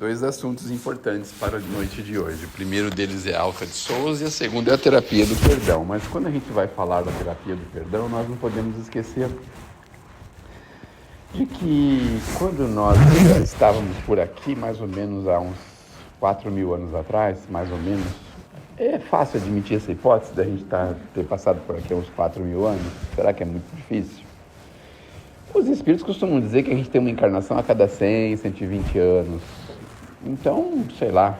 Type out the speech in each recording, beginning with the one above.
Dois assuntos importantes para a noite de hoje. O primeiro deles é Alca de Souza e a segunda é a terapia do perdão. Mas quando a gente vai falar da terapia do perdão, nós não podemos esquecer de que quando nós estávamos por aqui, mais ou menos há uns 4.000 anos atrás, mais ou menos, é fácil admitir essa hipótese da gente ter passado por aqui há uns 4.000 anos? Será que é muito difícil? Os espíritos costumam dizer que a gente tem uma encarnação a cada 100, 120 anos. Então, sei lá,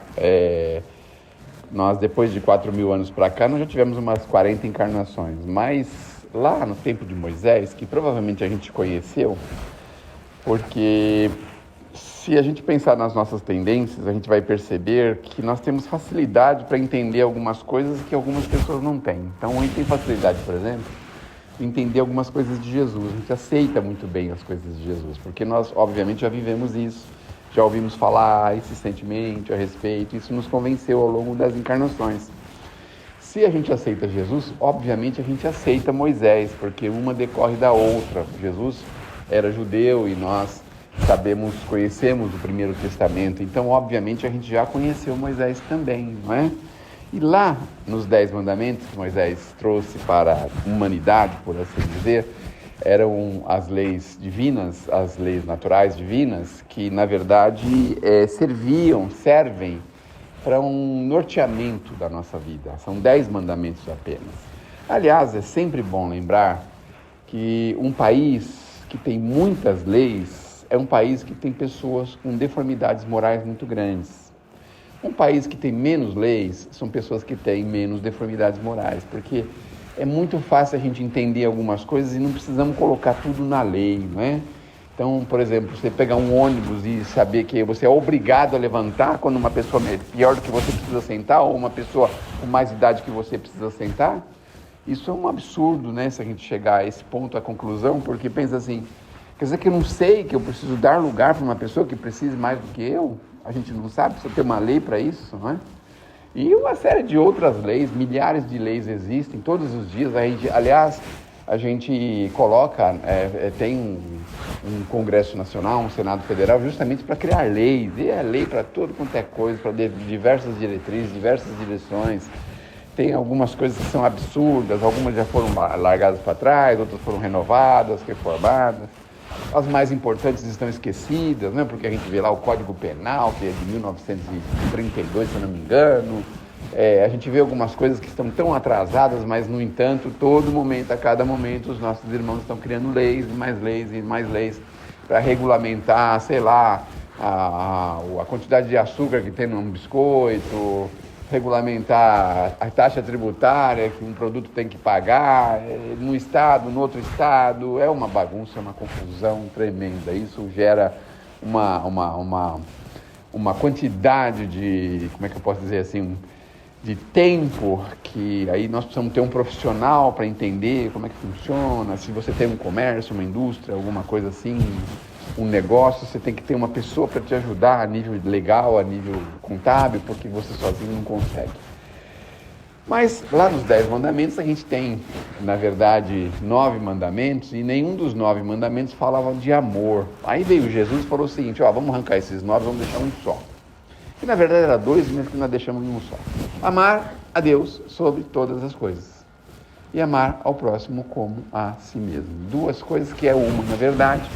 nós depois de 4.000 anos para cá, nós já tivemos umas 40 encarnações. Mas lá no tempo de Moisés, que provavelmente a gente conheceu, porque se a gente pensar nas nossas tendências, a gente vai perceber que nós temos facilidade para entender algumas coisas que algumas pessoas não têm. Então, a gente tem facilidade, por exemplo, de entender algumas coisas de Jesus. A gente aceita muito bem as coisas de Jesus, porque nós, obviamente, já vivemos isso, já ouvimos falar insistentemente a respeito, isso nos convenceu ao longo das encarnações. Se a gente aceita Jesus, obviamente a gente aceita Moisés, porque uma decorre da outra. Jesus era judeu e nós conhecemos o Primeiro Testamento, então obviamente a gente já conheceu Moisés também, não é? E lá nos 10 mandamentos que Moisés trouxe para a humanidade, por assim dizer, eram as leis divinas, as leis naturais divinas, que na verdade servem para um norteamento da nossa vida. São 10 mandamentos apenas. Aliás, é sempre bom lembrar que um país que tem muitas leis é um país que tem pessoas com deformidades morais muito grandes. Um país que tem menos leis são pessoas que têm menos deformidades morais, porque é muito fácil a gente entender algumas coisas e não precisamos colocar tudo na lei, não é? Então, por exemplo, você pegar um ônibus e saber que você é obrigado a levantar quando uma pessoa pior do que você precisa sentar, ou uma pessoa com mais idade que você precisa sentar, isso é um absurdo, né? Se a gente chegar a esse ponto, a conclusão, porque pensa assim, quer dizer que eu não sei que eu preciso dar lugar para uma pessoa que precise mais do que eu? A gente não sabe, precisa ter uma lei para isso, não é? E uma série de outras leis, milhares de leis existem todos os dias. A gente coloca, tem um Congresso Nacional, um Senado Federal, justamente para criar leis. E é lei para tudo quanto é coisa, para diversas diretrizes, diversas direções. Tem algumas coisas que são absurdas, algumas já foram largadas para trás, outras foram renovadas, reformadas. As mais importantes estão esquecidas, né? Porque a gente vê lá o Código Penal, que é de 1932, se eu não me engano. A gente vê algumas coisas que estão tão atrasadas, mas, no entanto, todo momento, a cada momento, os nossos irmãos estão criando leis e mais leis para regulamentar, sei lá, a quantidade de açúcar que tem num biscoito, regulamentar a taxa tributária que um produto tem que pagar num estado, no outro estado. É uma bagunça, uma confusão tremenda. Isso gera uma quantidade de, como é que eu posso dizer assim, de tempo que aí nós precisamos ter um profissional para entender como é que funciona. Se você tem um comércio, uma indústria, alguma coisa assim, um negócio, você tem que ter uma pessoa para te ajudar a nível legal, a nível contábil, porque você sozinho não consegue. Mas lá nos 10 mandamentos a gente tem, na verdade, 9 mandamentos, e nenhum dos 9 mandamentos falava de amor. Aí veio Jesus e falou o seguinte: vamos arrancar esses 9, vamos deixar um só. Que na verdade era 2, mas que nós deixamos em um só. Amar a Deus sobre todas as coisas e amar ao próximo como a si mesmo. 2 coisas que é uma, na verdade.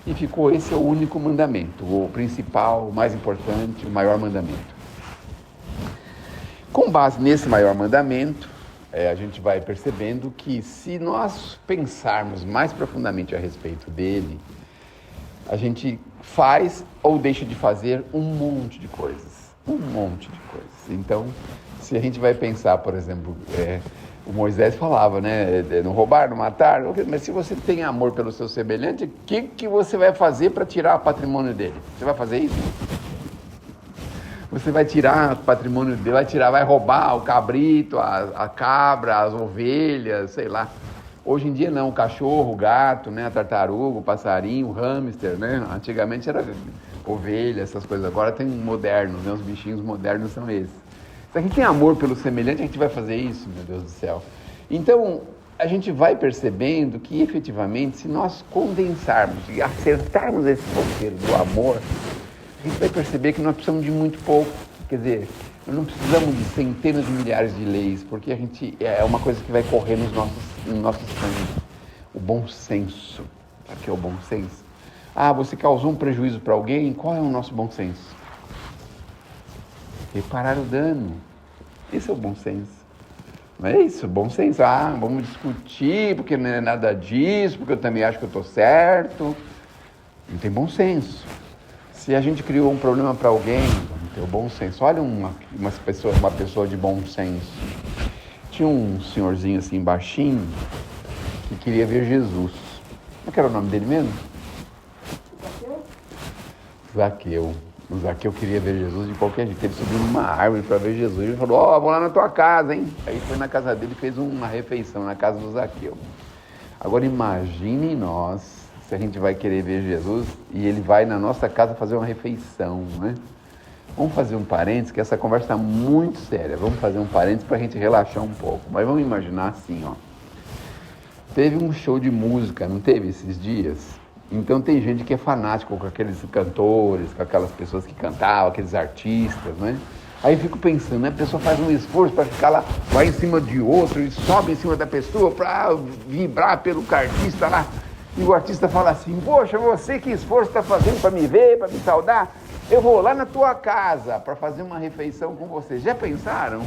E ficou, esse é o único mandamento, o principal, o mais importante, o maior mandamento. Com base nesse maior mandamento, a gente vai percebendo que, se nós pensarmos mais profundamente a respeito dele, a gente faz ou deixa de fazer um monte de coisas. Então, se a gente vai pensar, por exemplo, o Moisés falava, né, não roubar, não matar, mas se você tem amor pelo seu semelhante, o que você vai fazer para tirar o patrimônio dele? Você vai fazer isso? Você vai tirar o patrimônio dele, vai roubar o cabrito, a cabra, as ovelhas, sei lá. Hoje em dia não, o cachorro, o gato, né, a tartaruga, o passarinho, o hamster, né? Antigamente era ovelha, essas coisas. Agora tem modernos, né? Os bichinhos modernos são esses. Se a gente tem amor pelo semelhante, a gente vai fazer isso, meu Deus do céu. Então, a gente vai percebendo que, efetivamente, se nós condensarmos e acertarmos esse roteiro do amor, a gente vai perceber que nós precisamos de muito pouco. Quer dizer, nós não precisamos de centenas de milhares de leis, porque a gente é uma coisa que vai correr no nosso sangue. O bom senso. Sabe o que é o bom senso? Ah, você causou um prejuízo para alguém, qual é o nosso bom senso? Reparar o dano. Esse é o bom senso. Não é isso, bom senso. Ah, vamos discutir, porque não é nada disso, porque eu também acho que eu estou certo. Não tem bom senso. Se a gente criou um problema para alguém, não tem o bom senso. Olha uma pessoa de bom senso. Tinha um senhorzinho assim, baixinho, que queria ver Jesus. Como é que era o nome dele mesmo? Zaqueu. O Zaqueu queria ver Jesus de qualquer jeito. Ele subiu numa árvore para ver Jesus. Ele falou, ó, vou lá na tua casa, hein? Aí foi na casa dele e fez uma refeição na casa do Zaqueu. Agora imagine nós, se a gente vai querer ver Jesus e ele vai na nossa casa fazer uma refeição, né? Vamos fazer um parênteses, que essa conversa está muito séria. Vamos fazer um parênteses para a gente relaxar um pouco. Mas vamos imaginar assim, ó. Teve um show de música, não teve esses dias? Então tem gente que é fanático com aqueles cantores, com aquelas pessoas que cantavam, aqueles artistas, né? Aí eu fico pensando, né? A pessoa faz um esforço para ficar lá, vai em cima de outro e sobe em cima da pessoa para vibrar pelo artista lá. E o artista fala assim, poxa, você que esforço está fazendo para me ver, para me saudar? Eu vou lá na tua casa para fazer uma refeição com você. Já pensaram?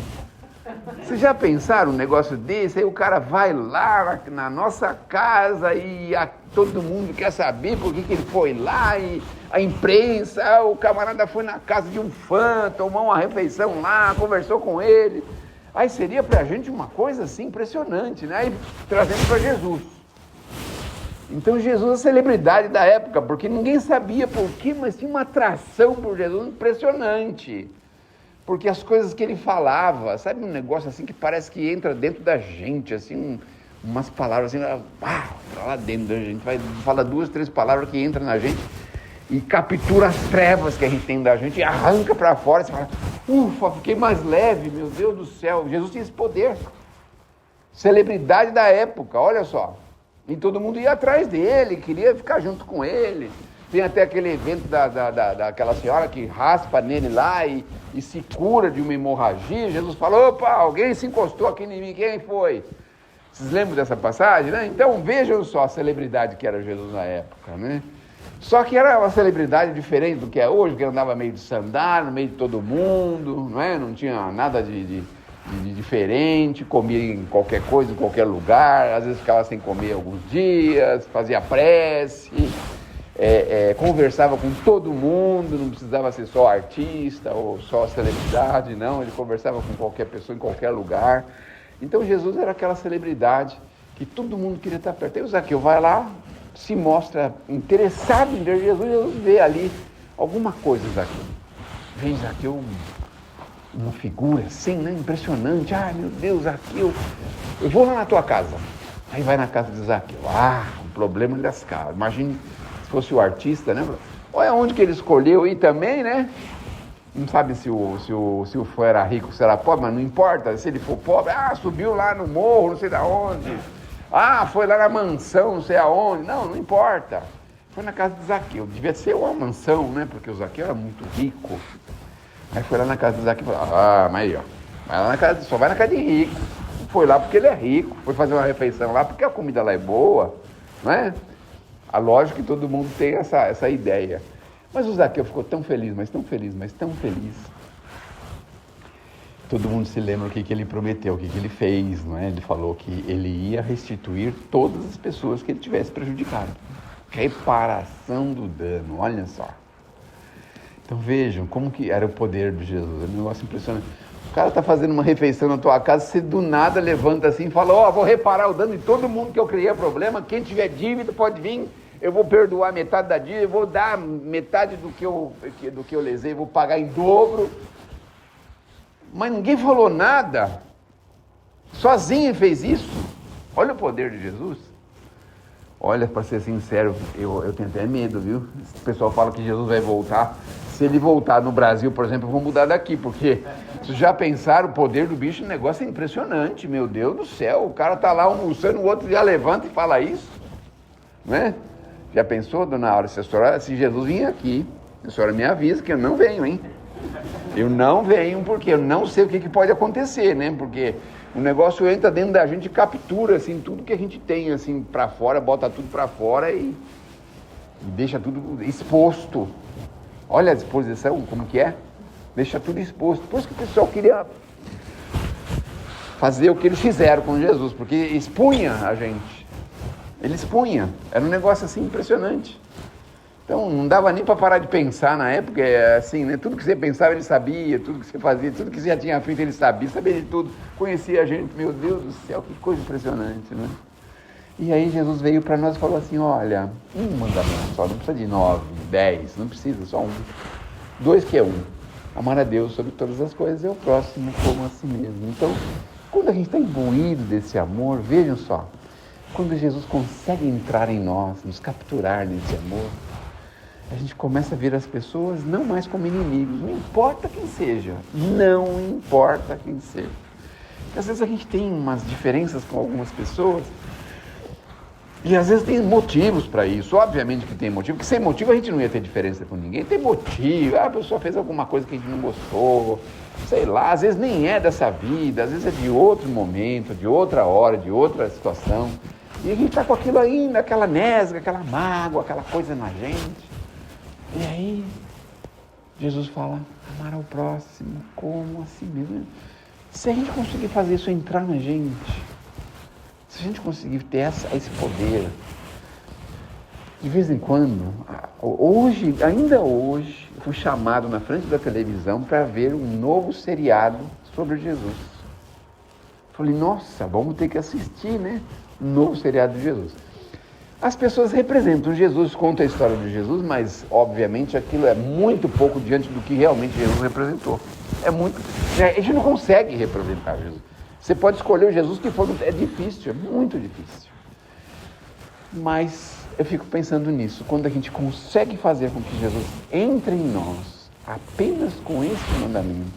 Vocês já pensaram um negócio desse? Aí o cara vai lá na nossa casa e todo mundo quer saber por que ele foi lá, e a imprensa, o camarada foi na casa de um fã, tomou uma refeição lá, conversou com ele. Aí seria pra gente uma coisa assim impressionante, né? Aí trazendo para Jesus. Então Jesus é a celebridade da época, porque ninguém sabia por quê, mas tinha uma atração por Jesus impressionante. Porque as coisas que ele falava, sabe um negócio assim que parece que entra dentro da gente, assim, umas palavras assim, pra lá dentro da gente, fala 2, 3 palavras que entram na gente e captura as trevas que a gente tem da gente e arranca para fora, você fala, ufa, fiquei mais leve, meu Deus do céu. Jesus tinha esse poder, celebridade da época, olha só, e todo mundo ia atrás dele, queria ficar junto com ele. Tem até aquele evento daquela senhora que raspa nele lá e se cura de uma hemorragia. Jesus falou, opa, alguém se encostou aqui em mim, quem foi? Vocês lembram dessa passagem, né? Então vejam só a celebridade que era Jesus na época, né? Só que era uma celebridade diferente do que é hoje, que andava meio de sandália, no meio de todo mundo, não é? Não tinha nada de diferente, comia em qualquer coisa, em qualquer lugar, às vezes ficava sem comer alguns dias, fazia prece... conversava com todo mundo, não precisava ser só artista ou só celebridade, não, ele conversava com qualquer pessoa em qualquer lugar. Então Jesus era aquela celebridade que todo mundo queria estar perto. Aí o Zaqueu vai lá, se mostra interessado em ver Jesus, Jesus vê ali alguma coisa, Zaqueu. Vem Zaqueu, uma figura assim, né, impressionante. Ai meu Deus, Zaqueu, eu vou lá na tua casa. Aí vai na casa de Zaqueu, um problema das casas. Imagine fosse o artista, né? Olha onde que ele escolheu ir também, né? Não sabe se o fã era rico ou se era pobre, mas não importa. Se ele for pobre, subiu lá no morro, não sei da onde. Foi lá na mansão, não sei aonde. Não importa. Foi na casa de Zaqueu. Devia ser uma mansão, né? Porque o Zaqueu era muito rico. Aí foi lá na casa de Zaqueu e falou, mas aí, ó. Vai lá na casa, só vai na casa de rico. Foi lá porque ele é rico. Foi fazer uma refeição lá porque a comida lá é boa, não é? A lógica que todo mundo tem essa ideia. Mas o Zaqueu ficou tão feliz, mas tão feliz, mas tão feliz. Todo mundo se lembra o que ele prometeu, o que ele fez, não é? Ele falou que ele ia restituir todas as pessoas que ele tivesse prejudicado. Reparação do dano, olha só. Então vejam como que era o poder de Jesus, é um negócio impressionante. O cara está fazendo uma refeição na tua casa, você do nada levanta assim e fala, vou reparar o dano de todo mundo que eu criei problema, quem tiver dívida pode vir, eu vou perdoar metade da dívida, eu vou dar metade do que eu lesei, vou pagar em dobro. Mas ninguém falou nada, sozinho fez isso. Olha o poder de Jesus. Olha, para ser sincero, eu tenho até medo, viu? O pessoal fala que Jesus vai voltar. Se ele voltar no Brasil, por exemplo, eu vou mudar daqui, porque vocês já pensaram, o poder do bicho, o negócio é impressionante, meu Deus do céu, o cara tá lá almoçando, o outro já levanta e fala isso, né? Já pensou, dona Aura, se Jesus vinha aqui A senhora me avisa que eu não venho, hein? Eu não venho porque eu não sei o que pode acontecer, né? Porque o negócio entra dentro da gente e captura, assim, tudo que a gente tem, assim, pra fora, bota tudo pra fora e deixa tudo exposto. Olha a disposição, como que é? Deixa tudo exposto. Por isso que o pessoal queria fazer o que eles fizeram com Jesus, porque expunha a gente. Ele expunha. Era um negócio, assim, impressionante. Então, não dava nem para parar de pensar na época, assim, né? Tudo que você pensava, ele sabia, tudo que você fazia, tudo que você já tinha feito, ele sabia de tudo. Conhecia a gente, meu Deus do céu, que coisa impressionante, né? E aí Jesus veio para nós e falou assim, olha, um mandamento só, não precisa de 9, 10, não precisa, só um. 2 que é um. Amar a Deus sobre todas as coisas e o próximo como a si mesmo. Então, quando a gente está imbuído desse amor, vejam só, quando Jesus consegue entrar em nós, nos capturar nesse amor, a gente começa a ver as pessoas não mais como inimigos, não importa quem seja, não importa quem seja. Porque às vezes a gente tem umas diferenças com algumas pessoas e às vezes tem motivos para isso, obviamente que tem motivo, porque sem motivo a gente não ia ter diferença com ninguém, tem motivo, a pessoa fez alguma coisa que a gente não gostou, sei lá, às vezes nem é dessa vida, às vezes é de outro momento, de outra hora, de outra situação, e a gente está com aquilo ainda, aquela nesga, aquela mágoa, aquela coisa na gente. E aí, Jesus fala, amar ao próximo como a si mesmo. Se a gente conseguir fazer isso entrar na gente, se a gente conseguir ter esse poder, de vez em quando, ainda hoje, eu fui chamado na frente da televisão para ver um novo seriado sobre Jesus. Falei, nossa, vamos ter que assistir, né? Um novo seriado de Jesus. As pessoas representam Jesus, conta a história de Jesus, mas, obviamente, aquilo é muito pouco diante do que realmente Jesus representou. A gente não consegue representar Jesus. Você pode escolher o Jesus que for, é difícil, é muito difícil. Mas eu fico pensando nisso, quando a gente consegue fazer com que Jesus entre em nós, apenas com esse mandamento,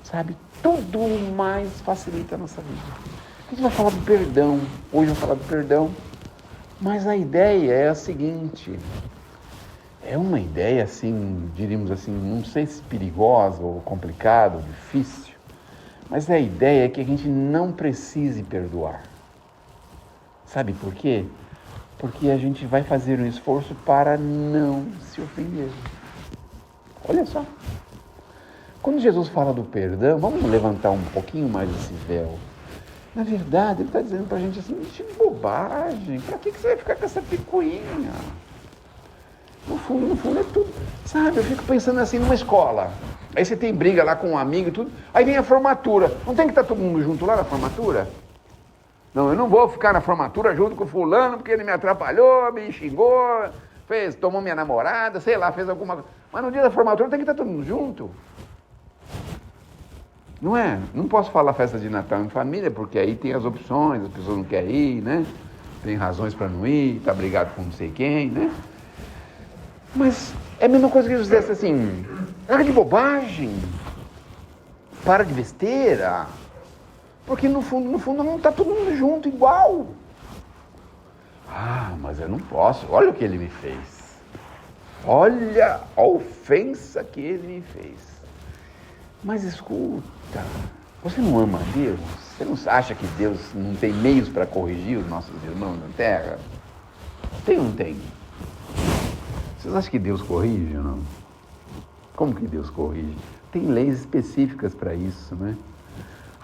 sabe, tudo mais facilita a nossa vida. A gente vai falar do perdão, hoje eu vou falar do perdão. Mas a ideia é a seguinte, é uma ideia assim, diríamos assim, não sei se perigosa ou complicada, ou difícil, mas a ideia é que a gente não precise perdoar. Sabe por quê? Porque a gente vai fazer um esforço para não se ofender. Olha só. Quando Jesus fala do perdão, vamos levantar um pouquinho mais esse véu. Na verdade, ele está dizendo para a gente assim, que bobagem, para que você vai ficar com essa picuinha? No fundo é tudo. Sabe, eu fico pensando assim, numa escola, aí você tem briga lá com um amigo e tudo, aí vem a formatura, não tem que estar todo mundo junto lá na formatura? Não, eu não vou ficar na formatura junto com o fulano, porque ele me atrapalhou, me xingou, tomou minha namorada, sei lá, fez alguma coisa. Mas no dia da formatura tem que estar todo mundo junto. Não é? Não posso falar festa de Natal em família, porque aí tem as opções, as pessoas não querem ir, né? Tem razões para não ir, tá brigado com não sei quem, né? Mas é a mesma coisa que Jesus dissesse assim, para de bobagem, para de besteira, porque no fundo não está todo mundo junto igual. Ah, mas eu não posso, olha o que ele me fez. Olha a ofensa que ele me fez. Mas escuta, você não ama a Deus? Você não acha que Deus não tem meios para corrigir os nossos irmãos na terra? Tem ou não tem? Vocês acham que Deus corrige ou não? Como que Deus corrige? Tem leis específicas para isso, né?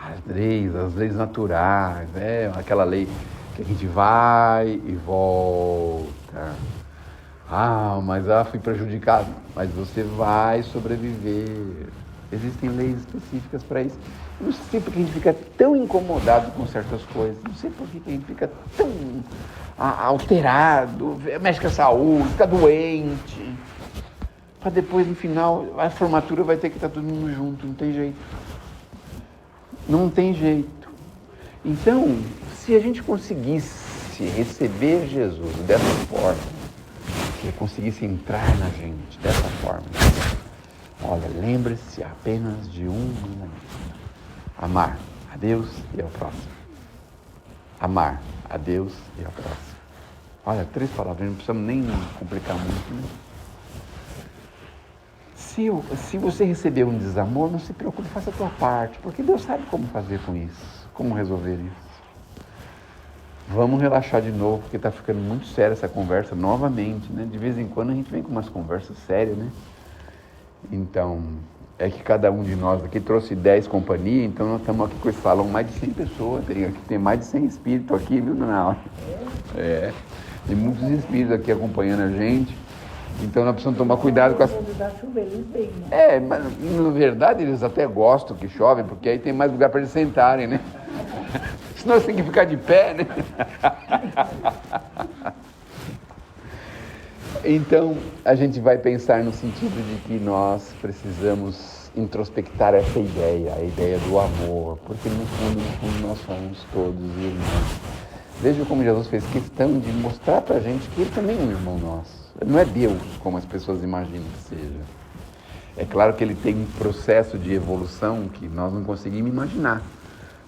As leis naturais, né? Aquela lei que a gente vai e volta. Ah, mas fui prejudicado. Mas você vai sobreviver. Existem leis específicas para isso. Eu não sei porque a gente fica tão incomodado com certas coisas. Não sei por que a gente fica tão alterado, mexe com a saúde, fica doente. Para depois, no final, a formatura vai ter que estar todo mundo junto. Não tem jeito. Não tem jeito. Então, se a gente conseguisse receber Jesus dessa forma, se ele conseguisse entrar na gente dessa forma, olha, lembre-se apenas de um mandamento. Amar a Deus e ao próximo. Amar a Deus e ao próximo. Olha, 3 palavras, não precisamos nem complicar muito, né? Se você receber um desamor, não se preocupe, faça a tua parte, porque Deus sabe como fazer com isso, como resolver isso. Vamos relaxar de novo, porque está ficando muito séria essa conversa novamente, né? De vez em quando a gente vem com umas conversas sérias, né? Então, é que cada um de nós aqui trouxe 10 companhias, então nós estamos aqui com esse salão mais de 100 pessoas, tem mais de 100 espíritos aqui, viu, dona Aula? Tem muitos espíritos aqui acompanhando a gente, então nós precisamos tomar cuidado com as... mas na verdade eles até gostam que chove, porque aí tem mais lugar para eles sentarem, né? Senão eles têm que ficar de pé, né? Então, a gente vai pensar no sentido de que nós precisamos introspectar essa ideia, a ideia do amor, porque no fundo nós somos todos irmãos. Veja como Jesus fez questão de mostrar pra gente que ele também é um irmão nosso. Ele não é Deus, como as pessoas imaginam que seja. É claro que ele tem um processo de evolução que nós não conseguimos imaginar,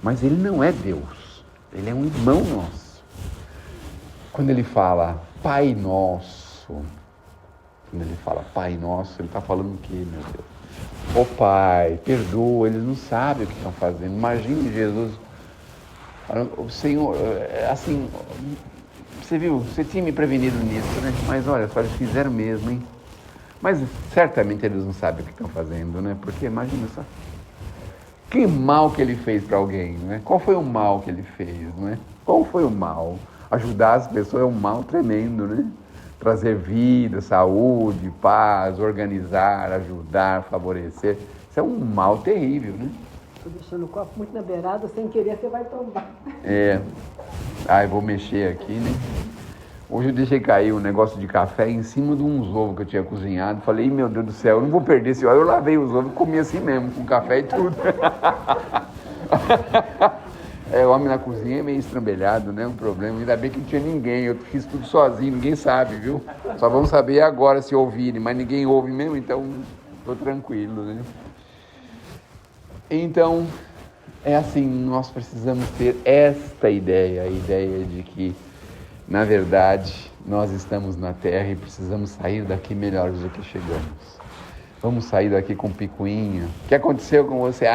mas ele não é Deus, ele é um irmão nosso. Quando ele fala Pai Nosso, quando ele fala Pai Nosso, ele está falando o quê, meu Deus? Ô Pai, perdoa, eles não sabem o que estão fazendo. Imagine Jesus, o Senhor, assim, você viu, você tinha me prevenido nisso, né? Mas olha só, eles fizeram mesmo, hein? Mas certamente eles não sabem o que estão fazendo, né? Porque imagina só, que mal que ele fez para alguém, né? Qual foi o mal que ele fez, né? Qual foi o mal? Ajudar as pessoas é um mal tremendo, né? Trazer vida, saúde, paz, organizar, ajudar, favorecer. Isso é um mal terrível, né? Estou deixando o copo muito na beirada, sem querer você vai tombar. Eu vou mexer aqui, né? Hoje eu deixei cair um negócio de café em cima de uns ovos que eu tinha cozinhado. Falei, meu Deus do céu, eu não vou perder esse ovo. Eu lavei os ovos e comi assim mesmo, com café e tudo. O homem na cozinha é meio estrambelhado, né? Um problema. Ainda bem que não tinha ninguém. Eu fiz tudo sozinho, ninguém sabe, viu? Só vamos saber agora se ouvirem, mas ninguém ouve mesmo, então estou tranquilo, né? Então, é assim, nós precisamos ter esta ideia, a ideia de que, na verdade, nós estamos na Terra e precisamos sair daqui melhores do que chegamos. Vamos sair daqui com picuinha. O que aconteceu com você?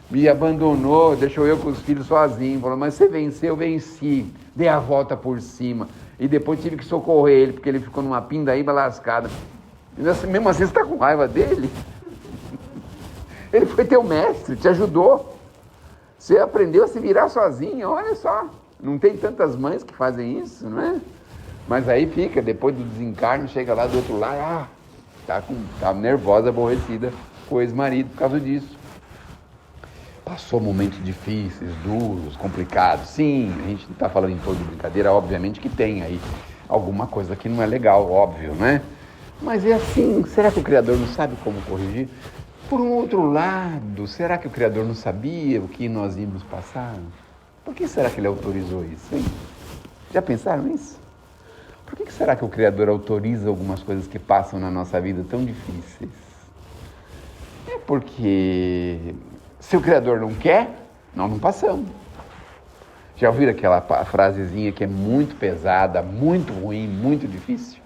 Me abandonou, deixou eu com os filhos sozinho. Falou, mas você venceu, eu venci. Dei a volta por cima. E depois tive que socorrer ele, porque ele ficou numa pindaíba lascada. E mesmo assim, você está com raiva dele? Ele foi teu mestre, te ajudou. Você aprendeu a se virar sozinho, olha só. Não tem tantas mães que fazem isso, não é? Mas aí fica, depois do desencarne, chega lá do outro lado, tá nervosa, aborrecida com o ex-marido por causa disso. Passou momentos difíceis, duros, complicados. Sim, a gente não está falando em todo de brincadeira, obviamente que tem aí alguma coisa que não é legal, óbvio, né? Mas é assim, será que o Criador não sabe como corrigir? Por um outro lado, será que o Criador não sabia o que nós íamos passar? Por que será que ele autorizou isso, hein? Já pensaram nisso? Por que será que o Criador autoriza algumas coisas que passam na nossa vida tão difíceis? É porque se o Criador não quer, nós não passamos. Já ouviram aquela frasezinha que é muito pesada, muito ruim, muito difícil?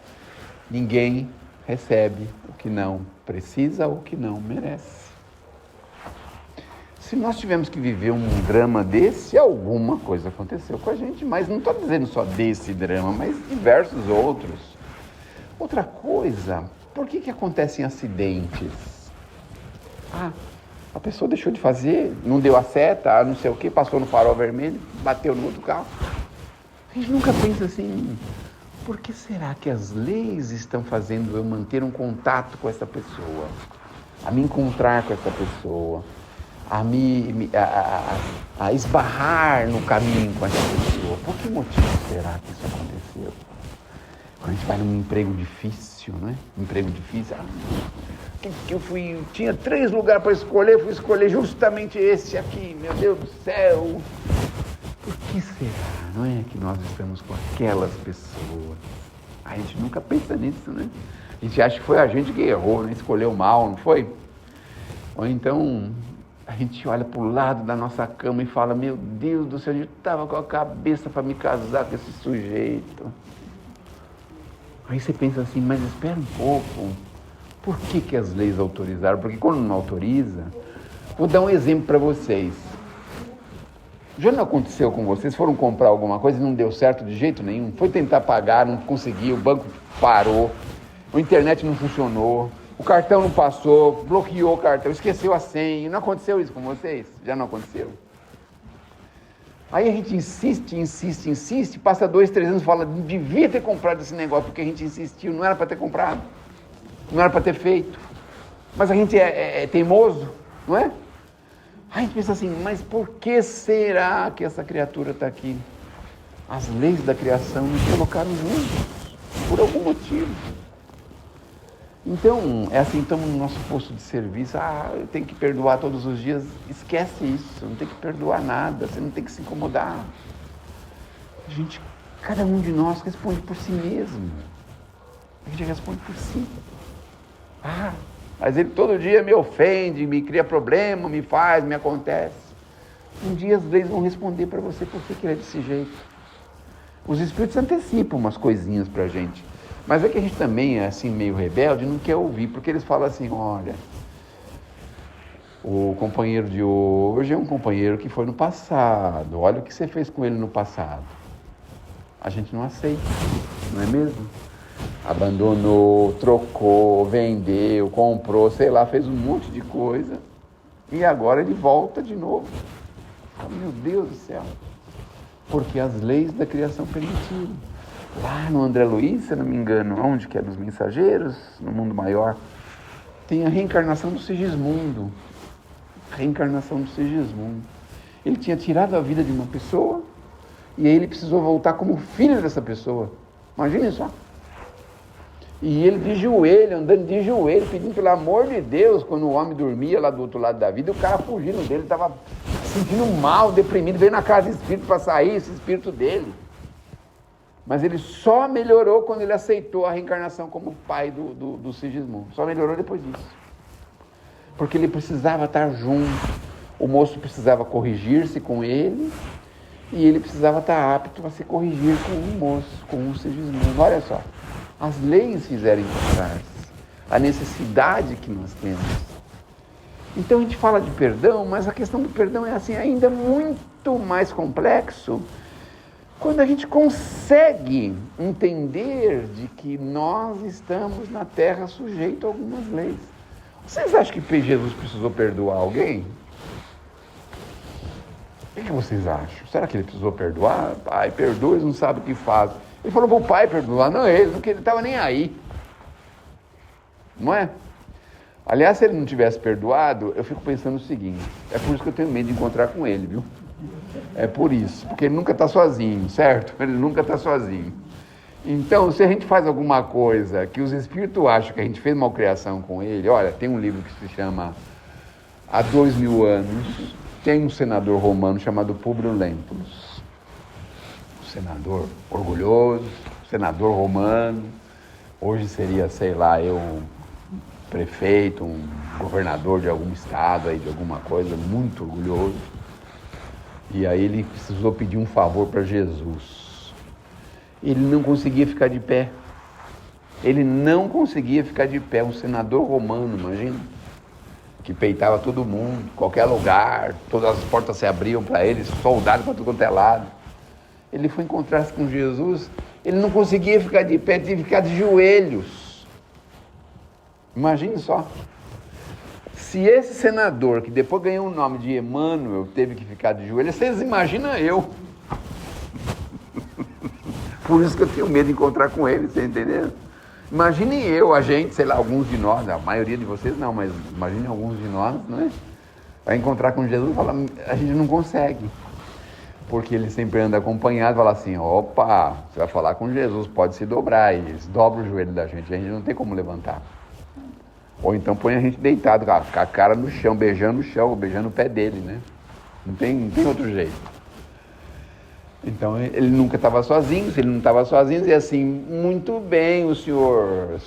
Ninguém recebe o que não precisa ou o que não merece. Se nós tivemos que viver um drama desse, alguma coisa aconteceu com a gente, mas não estou dizendo só desse drama, mas diversos outros. Outra coisa, por que acontecem acidentes? A pessoa deixou de fazer, não deu a seta, não sei o que, passou no farol vermelho, bateu no outro carro. A gente nunca pensa assim, por que será que as leis estão fazendo eu manter um contato com essa pessoa? A me encontrar com essa pessoa? A esbarrar no caminho com essa pessoa? Por que motivo será que isso aconteceu? Quando a gente vai num emprego difícil, né? Emprego difícil, tinha 3 lugares para escolher, fui escolher justamente esse aqui, meu Deus do céu. Por que será, não é, que nós estamos com aquelas pessoas? A gente nunca pensa nisso, né? A gente acha que foi a gente que errou, né? Escolheu mal, não foi? Ou então a gente olha para o lado da nossa cama e fala, meu Deus do céu, eu estava com a cabeça para me casar com esse sujeito. Aí você pensa assim, mas espera um pouco, Por que as leis autorizaram? Porque quando não autoriza, vou dar um exemplo para vocês. Já não aconteceu com vocês? Foram comprar alguma coisa e não deu certo de jeito nenhum? Foi tentar pagar, não conseguiu, o banco parou, a internet não funcionou, o cartão não passou, bloqueou o cartão, esqueceu a senha. Não aconteceu isso com vocês? Já não aconteceu? Aí a gente insiste, passa 2, 3 anos e fala, não devia ter comprado esse negócio, porque a gente insistiu, não era para ter comprado, não era para ter feito. Mas a gente é teimoso, não é? Aí a gente pensa assim, mas por que será que essa criatura está aqui? As leis da criação nos colocaram juntos, por algum motivo. Então, é assim, estamos no nosso posto de serviço, eu tenho que perdoar todos os dias. Esquece isso, não tem que perdoar nada, você não tem que se incomodar. Cada um de nós responde por si mesmo. A gente responde por si. Mas ele todo dia me ofende, me cria problema, me acontece. Um dia as leis vão responder para você por que ele é desse jeito. Os espíritos antecipam umas coisinhas para a gente. Mas é que a gente também é assim meio rebelde, não quer ouvir, porque eles falam assim, olha, o companheiro de hoje é um companheiro que foi no passado, olha o que você fez com ele no passado. A gente não aceita, não é mesmo? Abandonou, trocou, vendeu, comprou, sei lá, fez um monte de coisa e agora ele volta de novo. Meu Deus do céu, porque as leis da criação permitiram. Lá no André Luiz, se não me engano, onde que é dos mensageiros, no mundo maior, tem a reencarnação do Sigismundo. Ele tinha tirado a vida de uma pessoa e aí ele precisou voltar como filho dessa pessoa. Imagina só. E ele de joelho, andando de joelho, pedindo pelo amor de Deus, quando o homem dormia lá do outro lado da vida, o cara fugindo dele, estava se sentindo mal, deprimido, veio na casa espírita para sair esse espírito dele. Mas ele só melhorou quando ele aceitou a reencarnação como pai do Sigismundo. Só melhorou depois disso. Porque ele precisava estar junto. O moço precisava corrigir-se com ele e ele precisava estar apto a se corrigir com o moço, com o Sigismundo. Olha só, as leis fizeram encontrar-se. A necessidade que nós temos. Então a gente fala de perdão, mas a questão do perdão é assim, ainda muito mais complexo. Quando a gente consegue entender de que nós estamos na Terra sujeito a algumas leis. Vocês acham que Jesus precisou perdoar alguém? O que vocês acham? Será que ele precisou perdoar? Pai, perdoa, eles não sabem o que faz. Ele falou para o pai perdoar, não ele, porque ele estava nem aí. Não é? Aliás, se ele não tivesse perdoado, eu fico pensando o seguinte, é por isso que eu tenho medo de encontrar com ele, viu? É por isso, porque ele nunca está sozinho, certo? Ele nunca está sozinho. Então, se a gente faz alguma coisa que os espíritos acham que a gente fez malcriação com ele, olha, tem um livro que se chama Há 2000 anos, tem um senador romano chamado Públio Lentulus. Um senador orgulhoso, senador romano, hoje seria, sei lá, um prefeito, um governador de algum estado, aí, de alguma coisa, muito orgulhoso. E aí ele precisou pedir um favor para Jesus. Ele não conseguia ficar de pé. Um senador romano, imagina, que peitava todo mundo, qualquer lugar, todas as portas se abriam para ele, soldados para tudo quanto é lado. Ele foi encontrar-se com Jesus, ele não conseguia ficar de pé, tinha que ficar de joelhos. Imagine só. Se esse senador, que depois ganhou o nome de Emmanuel, teve que ficar de joelho, vocês imaginam eu. Por isso que eu tenho medo de encontrar com ele, você entendeu? Imaginem eu, a gente, sei lá, alguns de nós, a maioria de vocês não, mas imaginem alguns de nós, não é? Vai encontrar com Jesus e falar, a gente não consegue. Porque ele sempre anda acompanhado, fala assim, opa, você vai falar com Jesus, pode se dobrar, e eles dobram o joelho da gente, a gente não tem como levantar. Ou então põe a gente deitado, com a cara no chão, beijando o pé dele, né? Não tem outro jeito. Então ele nunca estava sozinho, se ele não estava sozinho, dizia assim, muito bem, o senhor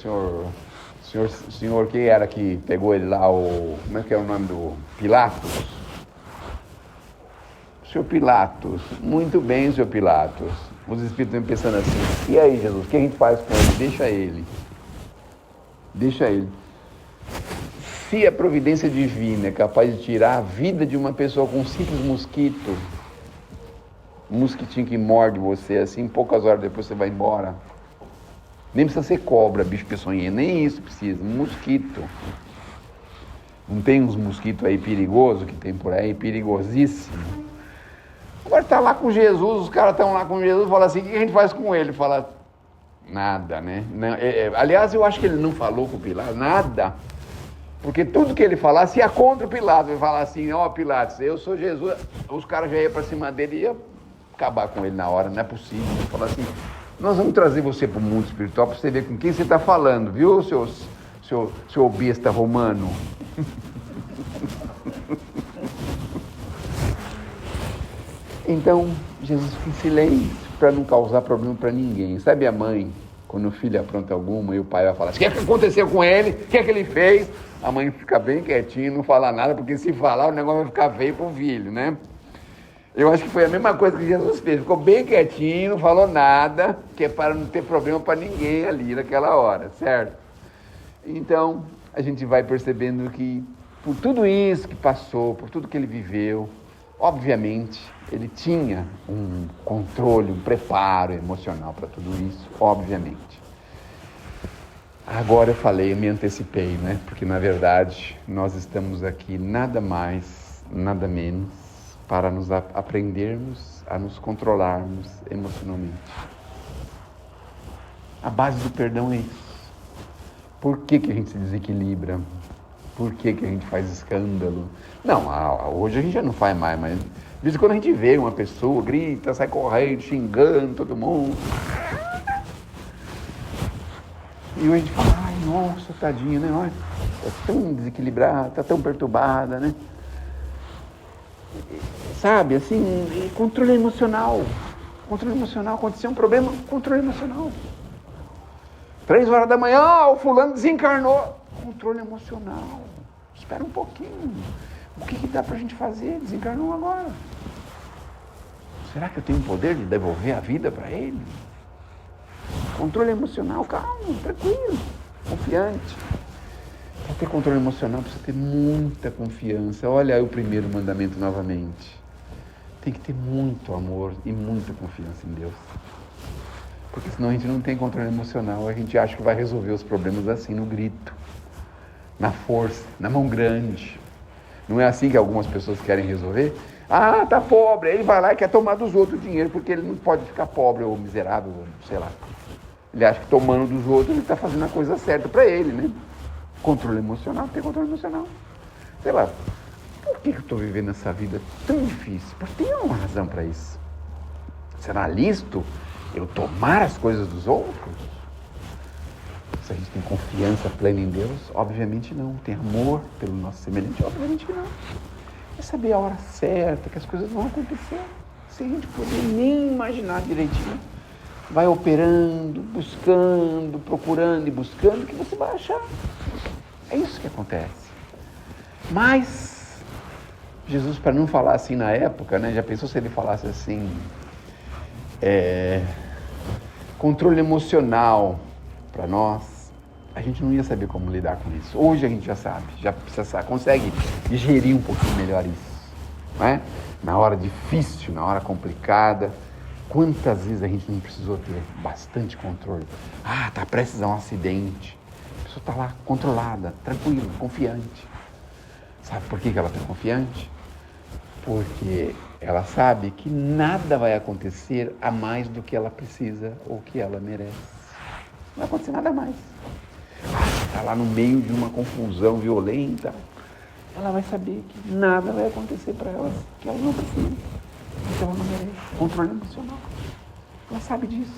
que era que pegou ele lá, como é que é o nome do Pilatos? O senhor Pilatos, muito bem, senhor Pilatos. Os espíritos estão pensando assim, e aí Jesus, o que a gente faz com ele? Deixa ele. Se a providência divina é capaz de tirar a vida de uma pessoa com um simples mosquito, um mosquitinho que morde você assim, poucas horas depois você vai embora. Nem precisa ser cobra, bicho peçonhento, nem isso precisa, um mosquito. Não tem uns mosquitos aí perigosos que tem por aí, perigosíssimo. Agora está lá com Jesus, os caras estão lá com Jesus, fala assim, o que a gente faz com ele? Fala, nada, né? Aliás, eu acho que ele não falou com o Pilatos, nada. Porque tudo que ele falasse ia contra o Pilatos. Ele falar assim, ó Pilatos, eu sou Jesus. Os caras já iam para cima dele e iam acabar com ele na hora, não é possível. Falar assim, nós vamos trazer você para o mundo espiritual para você ver com quem você está falando, viu, seu besta romano? Então, Jesus fica em silêncio para não causar problema para ninguém. Sabe a mãe, quando o filho apronta alguma e o pai vai falar, o que é que aconteceu com ele? O que é que ele fez? A mãe fica bem quietinha, não fala nada, porque se falar o negócio vai ficar feio para o filho, né? Eu acho que foi a mesma coisa que Jesus fez. Ficou bem quietinho, não falou nada, que é para não ter problema para ninguém ali naquela hora, certo? Então, a gente vai percebendo que por tudo isso que passou, por tudo que ele viveu, obviamente, ele tinha um controle, um preparo emocional para tudo isso, obviamente. Agora eu falei, eu me antecipei, né? Porque, na verdade, nós estamos aqui nada mais, nada menos, para nos aprendermos a nos controlarmos emocionalmente. A base do perdão é isso. Por que a gente se desequilibra? Por que a gente faz escândalo? Não, hoje a gente já não faz mais, mas de vez em quando a gente vê uma pessoa, grita, sai correndo, xingando todo mundo. E hoje a gente fala, ai, nossa, tadinha, né? Olha, tá tão desequilibrada, tá tão perturbada, né? Sabe, assim, controle emocional. Controle emocional, aconteceu um problema, controle emocional. 3 horas da manhã, o fulano desencarnou. Controle emocional. Espera um pouquinho. O que dá pra gente fazer? Desencarnou agora. Será que eu tenho o poder de devolver a vida para ele? Controle emocional, calmo, tranquilo, confiante. Para ter controle emocional precisa ter muita confiança. Olha aí o primeiro mandamento novamente. Tem que ter muito amor e muita confiança em Deus. Porque senão a gente não tem controle emocional, a gente acha que vai resolver os problemas assim, no grito, na força, na mão grande. Não é assim que algumas pessoas querem resolver? Ah, tá pobre, aí ele vai lá e quer tomar dos outros dinheiro, porque ele não pode ficar pobre ou miserável, sei lá. Ele acha que tomando dos outros ele está fazendo a coisa certa para ele, né? Controle emocional, tem controle emocional. Sei lá, por que eu estou vivendo essa vida tão difícil? Porque tem uma razão para isso. Será lícito eu tomar as coisas dos outros? Se a gente tem confiança plena em Deus, obviamente não. Tem amor pelo nosso semelhante, obviamente não. É saber a hora certa, que as coisas vão acontecer, sem a gente poder nem imaginar direitinho. Vai operando, buscando, procurando e buscando, que você vai achar. É isso que acontece. Mas, Jesus, para não falar assim na época, né? Já pensou se ele falasse assim, controle emocional para nós, a gente não ia saber como lidar com isso. Hoje a gente já sabe, consegue digerir um pouquinho melhor isso, né? Na hora difícil, na hora complicada, quantas vezes a gente não precisou ter bastante controle? Ah, tá prestes a um acidente. A pessoa está lá controlada, tranquila, confiante. Sabe por que ela está confiante? Porque ela sabe que nada vai acontecer a mais do que ela precisa ou que ela merece. Não vai acontecer nada mais. Está lá no meio de uma confusão violenta, ela vai saber que nada vai acontecer para ela que ela não precisa, que ela não merece. Controle emocional. Ela sabe disso.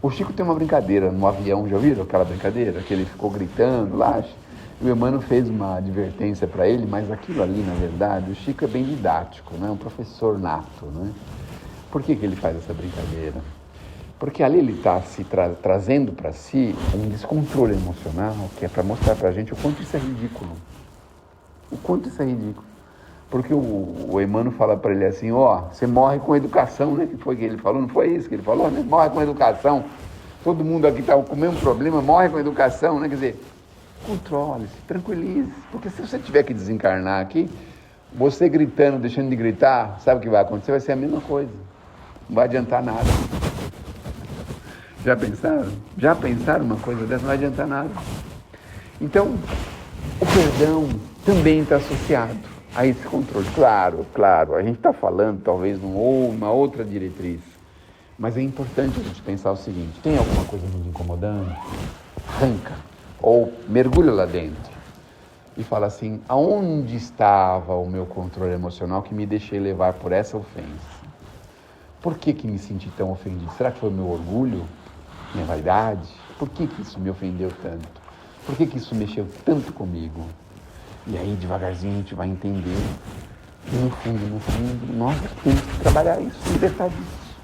O Chico tem uma brincadeira no avião, já viram aquela brincadeira? Que ele ficou gritando lá. O Emmanuel fez uma advertência para ele, mas aquilo ali, na verdade, o Chico é bem didático, né? Um professor nato, né? Por que ele faz essa brincadeira? Porque ali ele está se trazendo para si um descontrole emocional, que é para mostrar para a gente o quanto isso é ridículo. O quanto isso é ridículo. Porque o Emmanuel fala para ele assim, você morre com educação, né? Que foi que ele falou, não foi isso que ele falou, né? Morre com educação. Todo mundo aqui está com o mesmo problema, morre com educação, né? Quer dizer, controle-se, tranquilize. Porque se você tiver que desencarnar aqui, você gritando, deixando de gritar, sabe o que vai acontecer? Vai ser a mesma coisa. Não vai adiantar nada. Já pensaram? Já pensaram uma coisa dessa? Não vai adiantar nada. Então, o perdão também está associado a esse controle. Claro, a gente está falando talvez numa outra diretriz, mas é importante a gente pensar o seguinte: tem alguma coisa nos incomodando? Arranca, ou mergulha lá dentro e fala assim: aonde estava o meu controle emocional que me deixei levar por essa ofensa? Por que me senti tão ofendido? Será que foi meu orgulho? Minha vaidade? Por que isso me ofendeu tanto? Por que isso mexeu tanto comigo? E aí, devagarzinho, a gente vai entender que, no fundo, nós temos que trabalhar isso, libertar disso.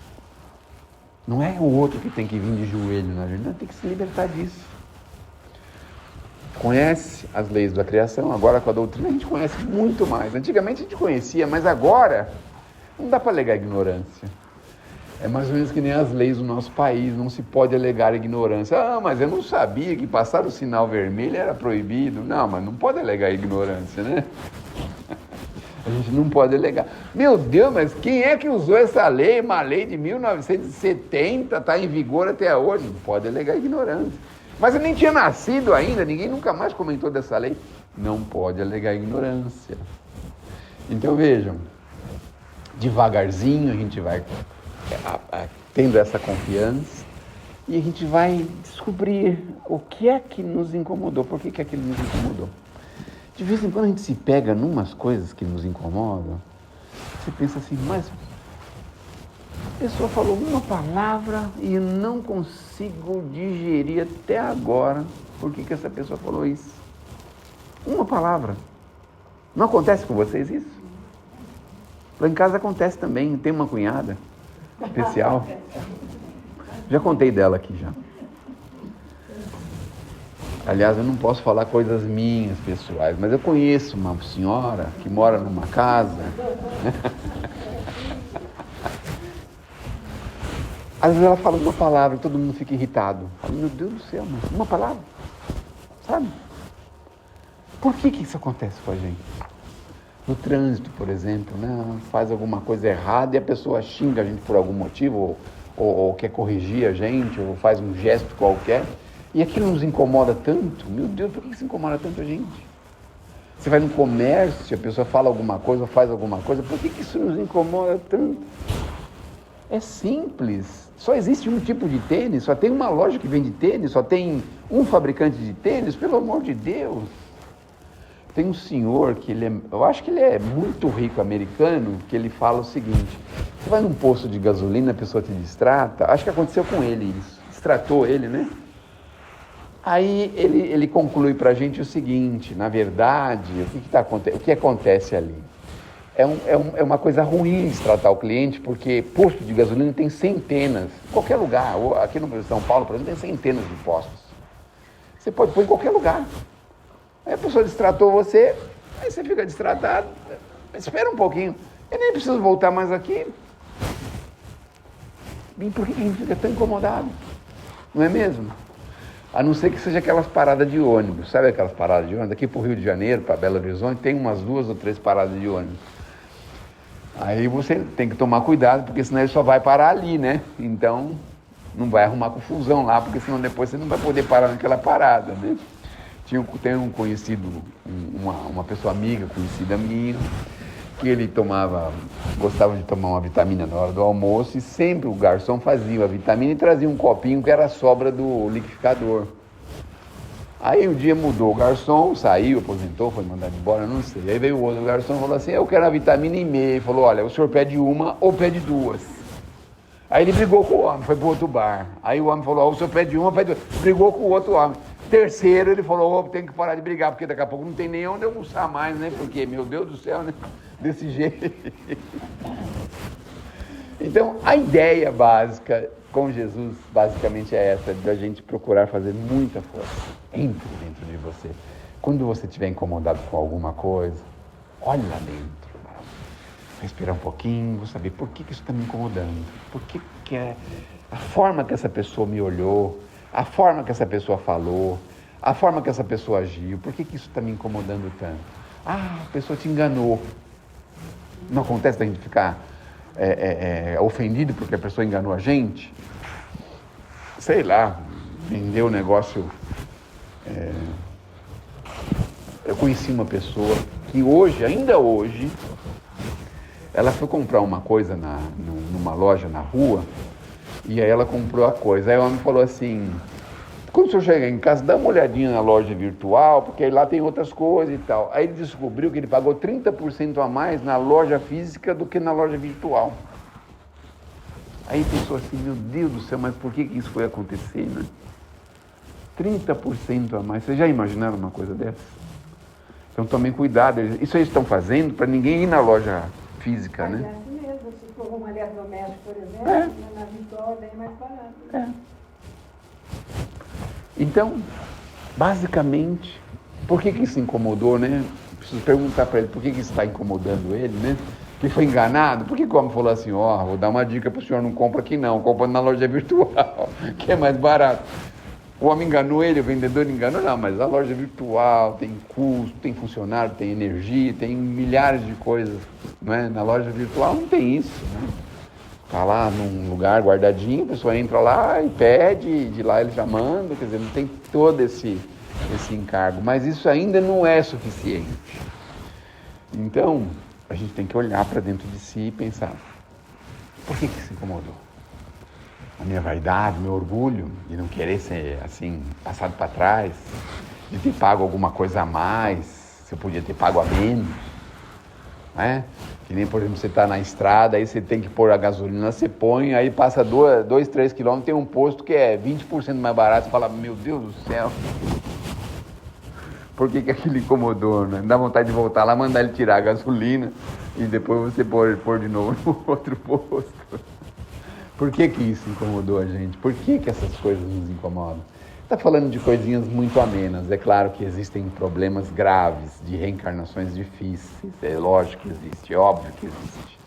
Não é o outro que tem que vir de joelho na gente, não, tem que se libertar disso. Conhece as leis da criação, agora com a doutrina a gente conhece muito mais. Antigamente a gente conhecia, mas agora não dá para alegar ignorância. É mais ou menos que nem as leis do nosso país, não se pode alegar ignorância. Ah, mas eu não sabia que passar o sinal vermelho era proibido. Não, mas não pode alegar ignorância, né? A gente não pode alegar. Meu Deus, mas quem é que usou essa lei? Uma lei de 1970, está em vigor até hoje. Não pode alegar ignorância. Mas eu nem tinha nascido ainda, ninguém nunca mais comentou dessa lei. Não pode alegar ignorância. Então vejam, devagarzinho a gente vai tendo essa confiança e a gente vai descobrir o que é que nos incomodou, por que aquilo nos incomodou. De vez em quando a gente se pega numas coisas que nos incomodam, você pensa assim, mas a pessoa falou uma palavra e eu não consigo digerir até agora por que essa pessoa falou isso. Uma palavra. Não acontece com vocês isso? Lá em casa acontece também, tem uma cunhada especial. Já contei dela aqui já. Aliás, eu não posso falar coisas minhas, pessoais, mas eu conheço uma senhora que mora numa casa. Às vezes ela fala uma palavra e todo mundo fica irritado. Fala, meu Deus do céu, mas uma palavra? Sabe? Por que isso acontece com a gente? No trânsito, por exemplo, né? Faz alguma coisa errada e a pessoa xinga a gente por algum motivo, ou quer corrigir a gente, ou faz um gesto qualquer, e aquilo nos incomoda tanto. Meu Deus, por que isso incomoda tanto a gente? Você vai no comércio, a pessoa fala alguma coisa, ou faz alguma coisa, por que isso nos incomoda tanto? É simples, só existe um tipo de tênis, só tem uma loja que vende tênis, só tem um fabricante de tênis, pelo amor de Deus. Tem um senhor que eu acho que ele é muito rico, americano, que ele fala o seguinte: você vai num posto de gasolina, a pessoa te distrata, acho que aconteceu com ele isso, distratou ele, né? Aí ele conclui pra gente o seguinte: na verdade, o que acontece ali? É uma coisa ruim distratar o cliente, porque posto de gasolina tem centenas, em qualquer lugar, aqui no São Paulo, por exemplo, tem centenas de postos. Você pode pôr em qualquer lugar. Aí a pessoa distratou você, aí você fica distratado, espera um pouquinho, eu nem preciso voltar mais aqui. E por que a gente fica tão incomodado? Não é mesmo? A não ser que seja aquelas paradas de ônibus, sabe aquelas paradas de ônibus? Aqui para o Rio de Janeiro, para Belo Horizonte, tem umas 2 ou 3 paradas de ônibus. Aí você tem que tomar cuidado, porque senão ele só vai parar ali, né? Então, não vai arrumar confusão lá, porque senão depois você não vai poder parar naquela parada, né? Tem um conhecido, uma pessoa amiga, conhecida minha, que ele gostava de tomar uma vitamina na hora do almoço e sempre o garçom fazia a vitamina e trazia um copinho que era a sobra do liquidificador. Aí um dia mudou o garçom, saiu, aposentou, foi mandado embora, não sei. Aí veio o outro garçom e falou assim: eu quero a vitamina e meia. Ele falou: olha, o senhor pede uma ou pede 2. Aí ele brigou com o homem, foi pro outro bar. Aí o homem falou: o senhor pede uma, pede 2. Brigou com o outro homem. Terceiro, ele falou: tem que parar de brigar, porque daqui a pouco não tem nem onde almoçar mais, né? Porque, meu Deus do céu, né? Desse jeito. Então, a ideia básica com Jesus, basicamente é essa, da gente procurar fazer muita força. Entre dentro de você. Quando você estiver incomodado com alguma coisa, olhe lá dentro. Respirar um pouquinho, vou saber por que isso está me incomodando. Por que é a forma que essa pessoa me olhou, a forma que essa pessoa falou, a forma que essa pessoa agiu, por que isso está me incomodando tanto? Ah, a pessoa te enganou. Não acontece da gente ficar ofendido porque a pessoa enganou a gente? Sei lá, vendeu o negócio. Eu conheci uma pessoa que hoje, ainda hoje, ela foi comprar uma coisa numa loja na rua, e aí ela comprou a coisa. Aí o homem falou assim, quando o senhor chegar em casa, dá uma olhadinha na loja virtual, porque aí lá tem outras coisas e tal. Aí ele descobriu que ele pagou 30% a mais na loja física do que na loja virtual. Aí pensou assim, meu Deus do céu, mas por que isso foi acontecer, né? 30% a mais. Vocês já imaginaram uma coisa dessa? Então tomem cuidado. Isso eles estão fazendo para ninguém ir na loja física, Mas né? é assim mesmo. Se for um eletrodoméstico, por exemplo, na virtual é bem mais barato. Então, basicamente, por que isso incomodou, né? Preciso perguntar para ele por que isso está incomodando ele, né? Que foi enganado? Por que o homem falou assim, vou dar uma dica para o senhor, não compra aqui não, compra na loja virtual, que é mais barato. O homem enganou ele, o vendedor enganou, não, mas a loja virtual tem custo, tem funcionário, tem energia, tem milhares de coisas, não é? Na loja virtual não tem isso, né? Está lá num lugar guardadinho, a pessoa entra lá e pede, de lá ele já manda, quer dizer, não tem todo esse encargo, mas isso ainda não é suficiente. Então, a gente tem que olhar para dentro de si e pensar, por que se incomodou? A minha vaidade, meu orgulho de não querer ser assim, passado para trás, de ter pago alguma coisa a mais, se eu podia ter pago a menos, né? Que nem, por exemplo, você está na estrada, aí você tem que pôr a gasolina, você põe, aí passa 2, 3 quilômetros, tem um posto que é 20% mais barato, você fala, meu Deus do céu, por que aquilo incomodou, né? Dá vontade de voltar lá, mandar ele tirar a gasolina e depois você pôr de novo no outro posto. Por que isso incomodou a gente? Por que essas coisas nos incomodam? Está falando de coisinhas muito amenas. É claro que existem problemas graves de reencarnações difíceis. É lógico que existe, é óbvio que existe.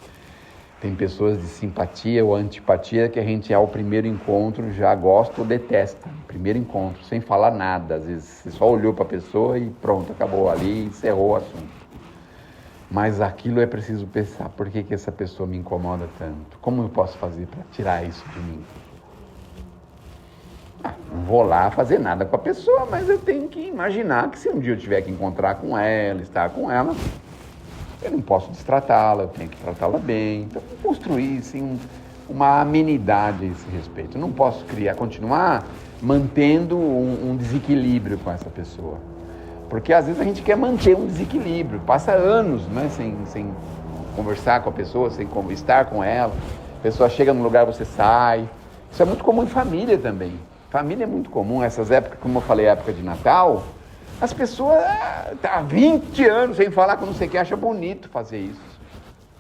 Tem pessoas de simpatia ou antipatia que a gente, ao primeiro encontro, já gosta ou detesta. Primeiro encontro, sem falar nada. Às vezes você só olhou para a pessoa e pronto, acabou ali, encerrou o assunto. Mas aquilo é preciso pensar, por que essa pessoa me incomoda tanto? Como eu posso fazer para tirar isso de mim? Não vou lá fazer nada com a pessoa, mas eu tenho que imaginar que se um dia eu tiver que encontrar com ela, estar com ela, eu não posso destratá-la, eu tenho que tratá-la bem. Então, construir assim, uma amenidade a esse respeito. Eu não posso continuar mantendo um desequilíbrio com essa pessoa. Porque às vezes a gente quer manter um desequilíbrio, passa anos, né, sem conversar com a pessoa, sem estar com ela. A pessoa chega num lugar, você sai. Isso é muito comum em família também. Família é muito comum, essas épocas, como eu falei, época de Natal, as pessoas estão há 20 anos sem falar com não sei quem, acha bonito fazer isso.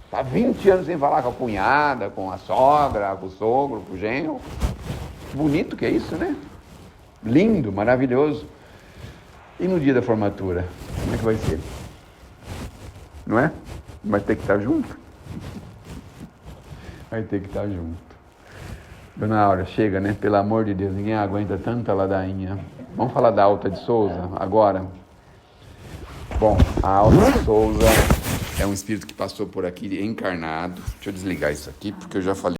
Está há 20 anos sem falar com a cunhada, com a sogra, com o sogro, com o genro. Bonito que é isso, né? Lindo, maravilhoso. E no dia da formatura, como é que vai ser? Não é? Vai ter que estar junto? Vai ter que estar junto. Dona Aura, chega, né? Pelo amor de Deus, ninguém aguenta tanta ladainha. Vamos falar da Alta de Souza agora? Bom, a Alta de Souza é um espírito que passou por aqui encarnado. Deixa eu desligar isso aqui, porque eu já falei.